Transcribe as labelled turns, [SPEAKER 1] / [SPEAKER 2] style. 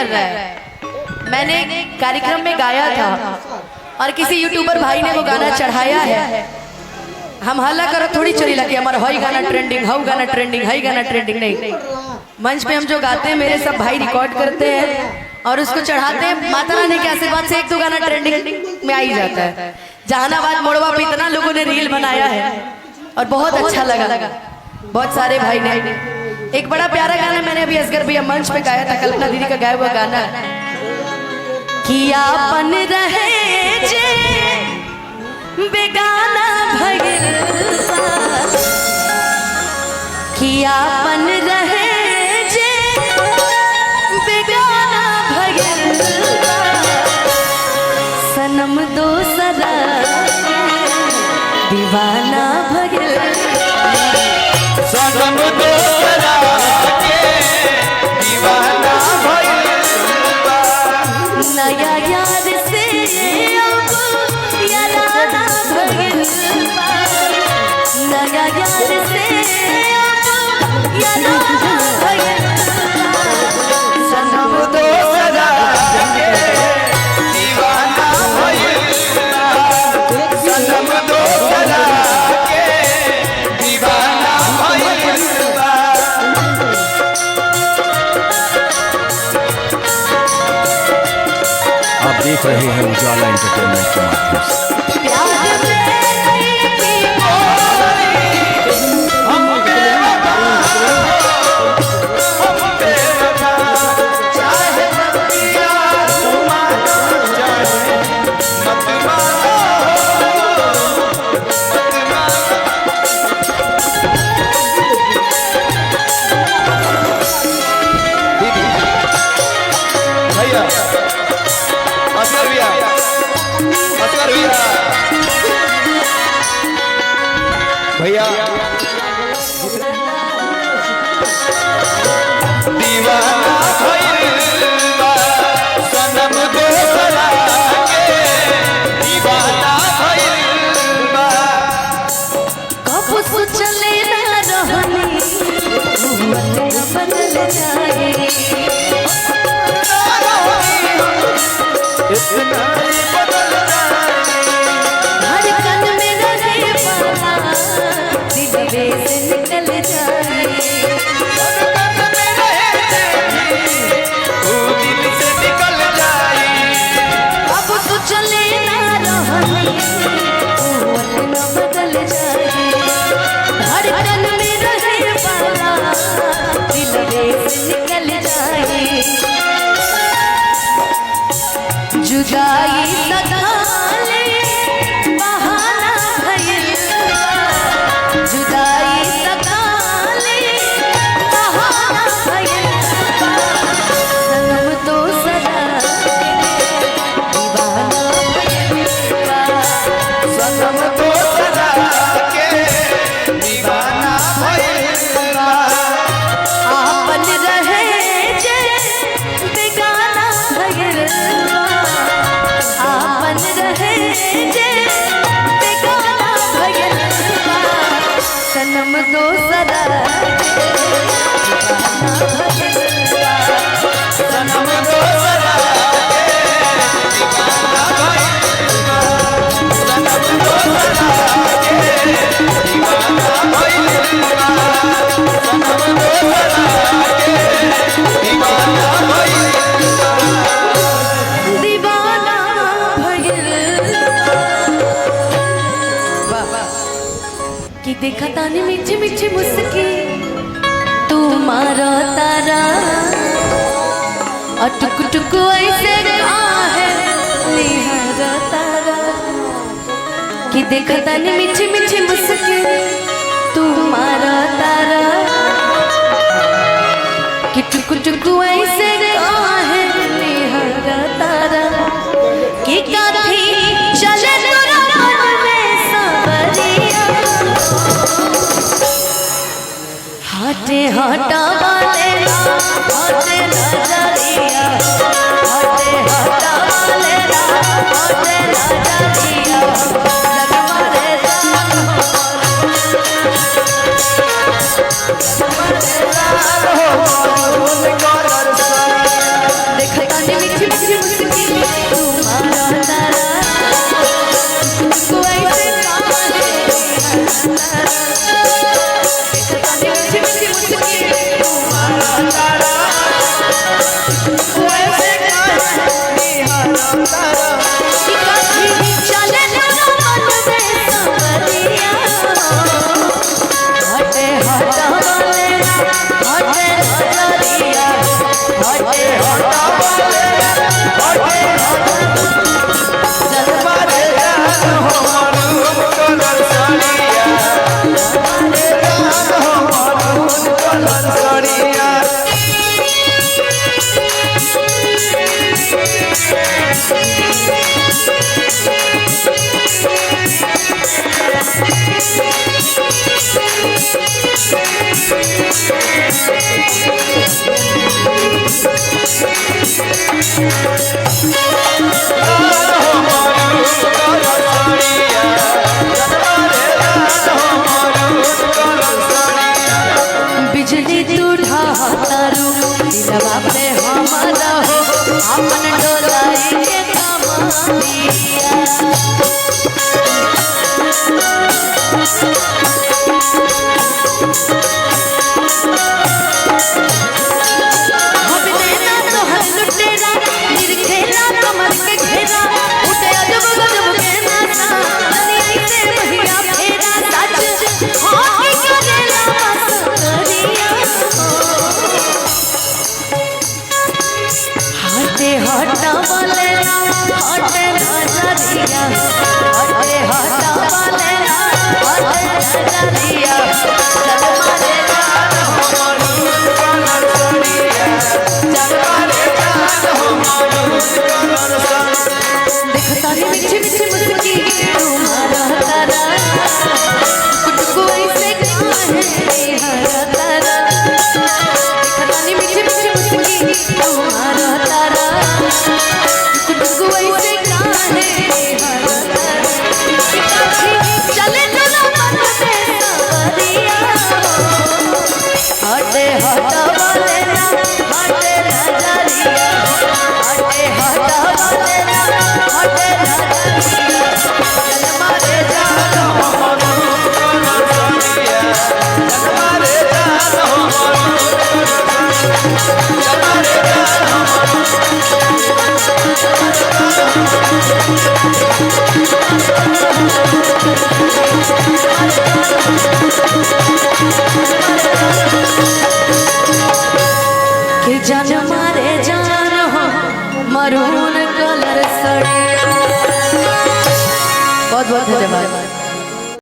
[SPEAKER 1] कर रहा है। मैंने कार्यक्रम में गाया था और किसी यूट्यूबर भाई ने वो गाना चढ़ाया है। हम हल्ला करो थोड़ी चोरी लगे हमारा हई गाना ट्रेंडिंग, हाउ गाना ट्रेंडिंग, हई गाना ट्रेंडिंग नहीं। मंच पे हम जो गाते हैं मेरे सब भाई रिकॉर्ड करते हैं और उसको चढ़ाते हैं। माता रानी के आशीर्वाद से एक दो गाना ट्रेंडिंग में आ ही जाता है। जहानाबाद मोड़वा पे इतना लोगों ने रील बनाया है और बहुत अच्छा लगा। बहुत सारे भाई ने एक बड़ा प्यारा गाना मैंने अभी असगर भैया मंच पे गाया था, कल्पना दीदी का गाया हुआ गाना किया अपन रहे जे बेगाना भइल किया अपन रहे जे बेगाना भइल सनम दोसरा दीवाना भइल
[SPEAKER 2] सनम दोसरा के दीवाना भइल
[SPEAKER 1] नया यार से अब याराना भइल नया यार से अब याराना भइल सनम
[SPEAKER 2] दोसरा के दीवाना भइल सनम दोसरा के दीवाना भइल
[SPEAKER 3] आप देख रहे हैं उजाला एंटरटेनमेंट के माध्यम से।
[SPEAKER 1] प्यार
[SPEAKER 2] भैया दीवाना भइल सनम दोसरा के दीवाना भइल
[SPEAKER 1] कब सोचले ना रहनी मन बदल जाए
[SPEAKER 2] इतना बदल
[SPEAKER 1] धड़कन में रहे पाला दिल से निकल जाए
[SPEAKER 2] दिल से निकल जाए
[SPEAKER 1] अब तो चले ना रहनी मन बदल जाए धड़कन में रहे पाला दिल से निकल जाए जुदाई सगाले बहाना भइल जुदाई सगाले बहाना भइल सनम दोसरा दीवाना भइल
[SPEAKER 2] सनम दोसरा के दीवाना भइल
[SPEAKER 1] आपन रहे जे बेगाना भइल आपन रहे जे बेगाना भइल सनम दोसरा
[SPEAKER 2] सनम दोसरा के दीवाना भइल सनम दोसरा के दीवाना भइल सनम दोसरा के दीवाना भइल
[SPEAKER 1] दीवाना भइल कि देखा तानी मीठी मीठी मुस्की तू मारा तारा और टुक टुक ऐसे है निहारा तारा कि देखा तानी मीठी मीठी मुस्की तू मारा तारा कि टुक टुक ऐसे है निहारा तारा कि काठी चले तोरा मन में सवरिया हाथे हटा वाले हाथे नजरिया हाथे हटा वाले हाथे नजरिया लग मारे देख बिजली तू ढातारू दिलवा पे हमारा हो अपन डोलाई के कमालिया हम देना तो हर लुटेरा निरखेला कमर के घेरा उठे अजब गजब के नाचा दुनिया से भैया फेरा सच हाँ की करेला मस्करिया हटे हटा वालेला हटे नजरिया हटे हटा वालेला हटे नजरिया चल मारे जान हो देखतानी मीठी मीठी मुस्की तुम्हारा तारा कुटको ऐसे काहे हरा तारा देखतानी मीठी मीठी मुस्की तुम्हारा तारा कुटको ऐसे काहे हरा तारा चले चलो मन में सवरिया हटे हटा वालेला हटे नजरिया हटे हटा वालेला हटे नजरिया चल मारे जान कि जान मारे जान हो मरून कलर सड़े बहुत बहुत धन्यवाद।